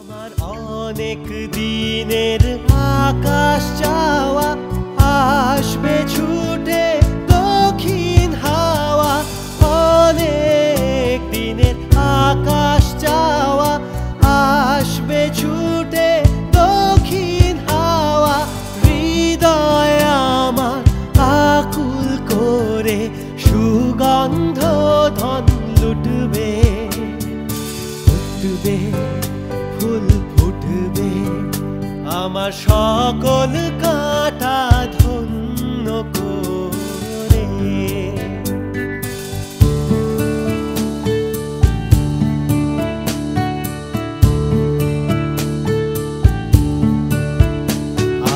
আমার অনেক দিনের আকাশ চাওয়া আসবে ছুটে দক্ষিণ হাওয়া, অনেক দিনের আকাশ চাওয়া আসবে ছুটে দক্ষিণ হাওয়া। হৃদয় আমার আকুল করে সুগন্ধ ধন লুটবে, ফুটবে ফুল ফুটবে, আমার সকল কাঁটা ধন্য করে।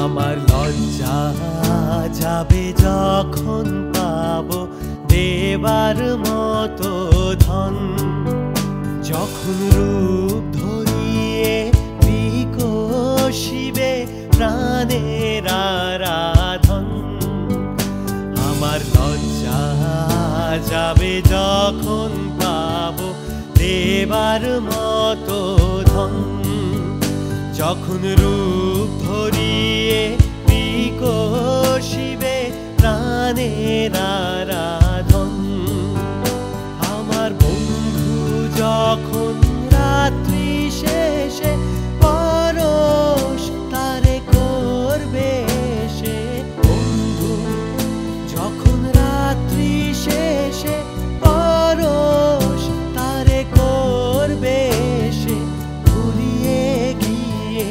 আমার লজ্জা যাবে যখন পাবো দেবার মতো ধন, যখন রূপ ধরিয়ে বিকশিবে প্রাণের আরাধন। আমার লজ্জা যাবে যখন পাবো দেবার মতো ধন, যখন রূপ ধরিয়ে বিকশিবে প্রাণের আরাধন। আমার বন্ধু যখন রাত্রি শেষে পরশ তারে করবে সে, বন্ধু যখন রাত্রি শেষে পরশ তারে করবে সে, ঘুরিয়ে গিয়ে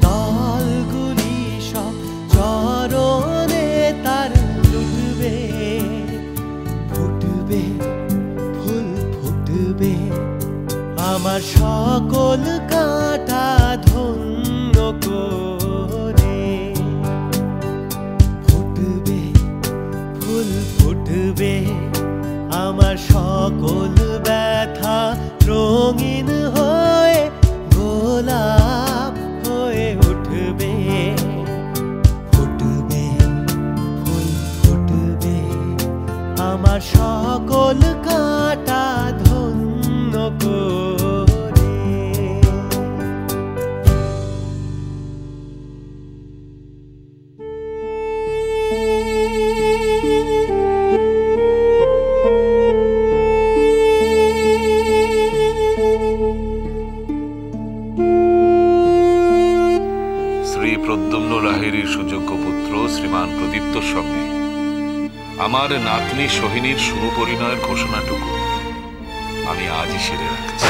দলগুলি সব চরণে তার লুটবে, ফুটবে ফুল ফুটবে, আমার সকল কাঁটা ধন্য করে। ফুটবে ফুল ফুটবে, আমার সকল ব্যথা রঙিন হয়ে গোলাপ হয়ে উঠবে। ফুটবে ফুল ফুটবে, আমার সকল কাঁটা ধন্য করে। শ্রী প্রদ্যুম্ন লাহিড়ীর সুযোগ্য পুত্র শ্রীমান প্রদীপ্তর সঙ্গে আমার নাতনি সোহিনীর শুভ পরিণয়ের ঘোষণাটুকু আমি আজই সেরে রাখছি।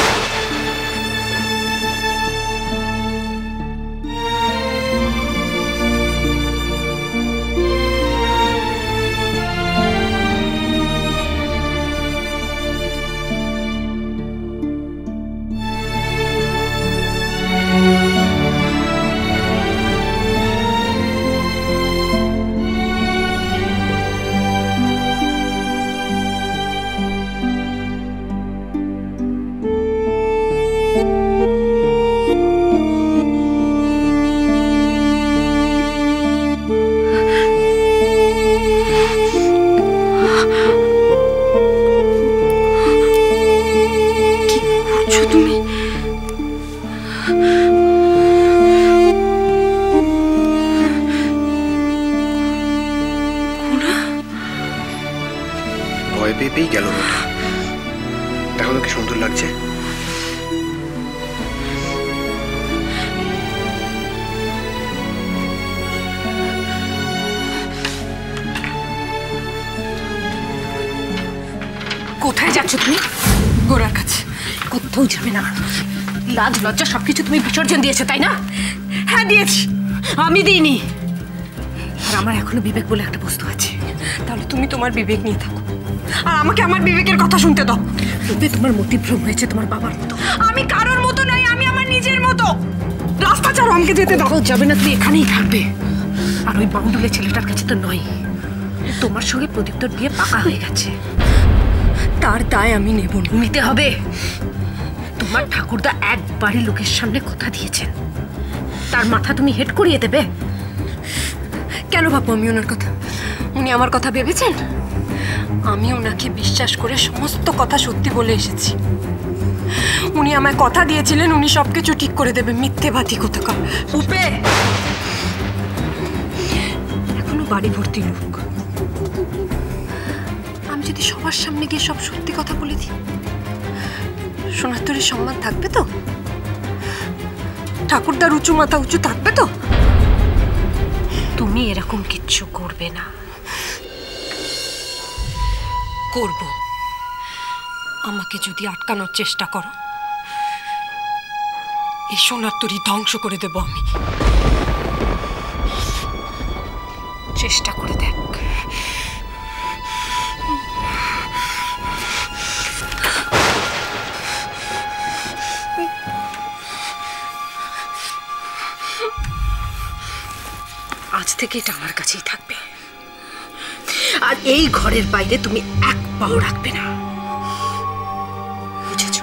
ভয় পেয়েই গেল মেয়েটা। দেখো তো কি সুন্দর লাগছে। কোথায় যাচ্ছ তুমি? গোড়ার কাছে কোথাও যাবে না। লাজ লজ্জা সবকিছু তুমি বিসর্জন দিয়েছো, তাই না? হ্যাঁ দিয়েছি, আমি দিইনি। আর আমার এখনো বিবেক বলে একটা বস্তু আছে। তাহলে তুমি তোমার বিবেক নিয়ে থাকো, আর আমাকে আমার বিবেকের কথা শুনতে দাও। রূপে তোমার মতিভ্রম হয়েছে তোমার বাবার মতো। আমি কারোর মতো নই, আমি আমার নিজের মতো। রাস্তা ছাড়ো, আমাকে যেতে দাও। যাবে না, তুমি এখানেই থাকবে। আর ওই বাউন্ডুলে ছেলেটার কাছে তো নয়। তোমার সঙ্গে প্রদীপ্তর বিয়ে পাকা হয়ে গেছে, তার দায় আমি নেব। নিতে হবে। তোমার ঠাকুরদা একবারই লোকের সামনে কথা দিয়েছেন, তার মাথা তুমি হেড করিয়ে দেবে? কেন ভাববো আমি ওনার কথা? উনি আমার কথা ভেবেছেন? আমি ওনাকে বিশ্বাস করে সমস্ত কথা সত্যি বলে এসেছি। উনি আমায় কথা দিয়েছিলেন উনি সবকিছু ঠিক করে দেবেন। মিথ্যেবাদী কোথাকার। উপে এখনো বাড়ি ভর্তি লোক, আমি যদি সবার সামনে গিয়ে সব সত্যি কথা বলে দিই, সোনার সম্মান থাকবে তো? ঠাকুরদার উঁচু মাথা উঁচু থাকবে তো? তুমি এরকম কিচ্ছু করবে না। করব। আমাকে যদি আটকানোর চেষ্টা করো, এই সোনার তরী ধ্বংস করে দেব আমি। চেষ্টা করে দেখ। আজ থেকে এটা আমার কাছেই থাকবে, আর এই ঘরের বাইরে তুমি এক পাও রাখবে না, বুঝেছ?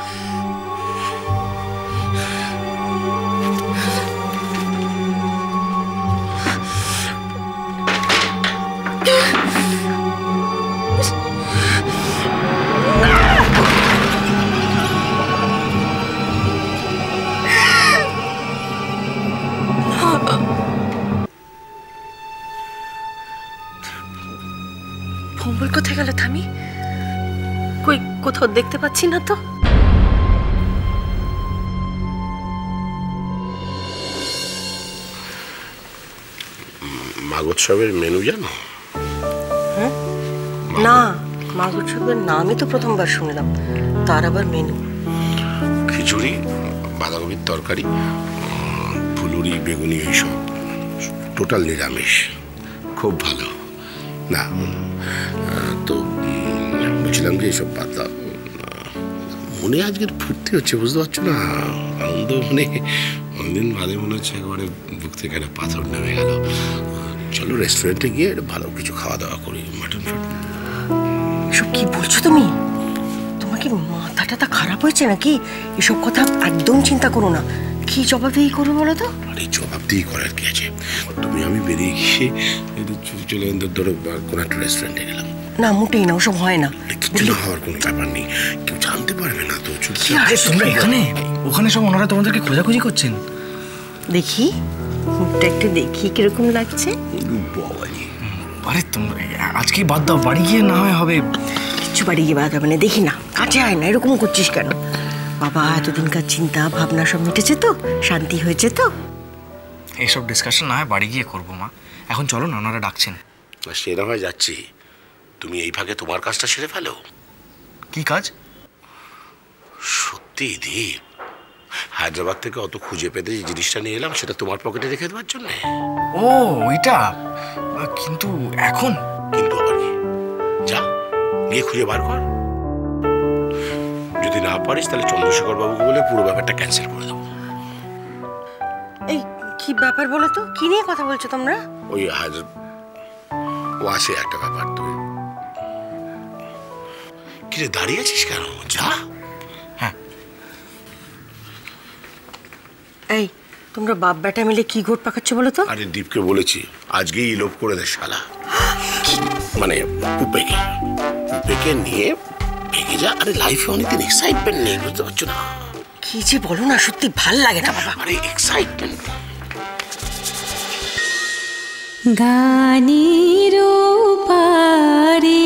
ভম্বল কোথায় গেল থামি? কই কোথাও দেখতে পাচ্ছি না তো। মাগোৎসবের মেনু জানো? না, মাগোৎসবের নামই তো প্রথমবার শুনলাম, তার আবার মেনু? খিচুড়ি, বাঁধাকপির তরকারি, ফুলুরি, বেগুনি, এইসব টোটাল নিরামিষ। খুব ভালো। না তো বলছিলাম যে এইসব পাতা মনে আজকের ফুর্তি হচ্ছে, বুঝতে পারছো না? আনন্দ মানে অনেকদিন বাদে মনে হচ্ছে একেবারে বুক থেকে একটা পাথর নেমে গেল। চলো রেস্টুরেন্টে গিয়ে ভালো কিছু খাওয়া দাওয়া করি, মাটন ফাটন। এসব কি বলছো তুমি? তোমার কি মাথা টাথা খারাপ হয়েছে নাকি? এসব কথা একদম চিন্তা করো না। কি জবাবদিহি করবো বলো তো? আরে জবাবদিহি করার কি আছে? তুমি আমি বেরিয়ে গিয়ে চলে ধরো কোনো একটা রেস্টুরেন্টে গেলাম। না, মোটেই না, ওসব হয় না। কিছু না হওয়ার কোনো ব্যাপার নেই, কেউ জানতে পারবে না তো। তোমরা এখানে ওখানে সব ওনারা তোমাদেরকে খোঁজাখুঁজি করছেন। দেখি মুখটা একটু দেখি কিরকম লাগছে। আরে তোমরা আজকে বাদ দাও, বাড়ি গিয়ে না হয় হবে। কিচ্ছু বাড়ি গিয়ে বাদ হবে না। দেখি না, কাছে আয় না, এরকম করছিস কেন? বাবা এতদিনকার চিন্তা ভাবনা সব মিটেছে তো? শান্তি হয়েছে তো? এইসব ডিসকাশন না হয় বাড়ি গিয়ে করবো মা। এখন চলো না, ওনারা ডাকছেন। সেরা হয়ে যাচ্ছি, তুমি এই ভাগে তোমার কাজটা সেরে ফেলো। কি কাজ? সত্যি দীপ, হায়দ্রাবাদ থেকে অত খুঁজে পেতে যে জিনিসটা নিয়ে এলাম সেটা তোমার পকেটে রেখে দেওয়ার জন্য। ও ওইটা, কিন্তু এখন? কিন্তু আবার কি? যা গিয়ে খুঁজে বার কর। যদি না পারিস তাহলে চন্দ্রশেখর বাবুকে বলে পুরো ব্যাপারটা ক্যান্সেল করে দেবো। এই কি ব্যাপার বলো তো? কি নিয়ে কথা বলছো তোমরা? ওই ও আসে একটা ব্যাপার। তুই কিরে দাঁড়িয়ে আছিস কেন? যা। হ্যাঁ। এই তোমরা বাপ বেটা মিলে কি ঘোট পাকাচ্ছ বলো তো? আরে দীপকে বলেছি আজকেই ইলোপ করে দে শালা। মানে উপেকে নিয়ে ভেঙে যা। আরে লাইফে অনেকদিন এক্সাইটমেন্ট নেই, বুঝতে পারছো না? কি যে বলো না, সত্যি ভাল লাগে না বাবা। আরে এক্সাইটমেন্ট। গানের পারে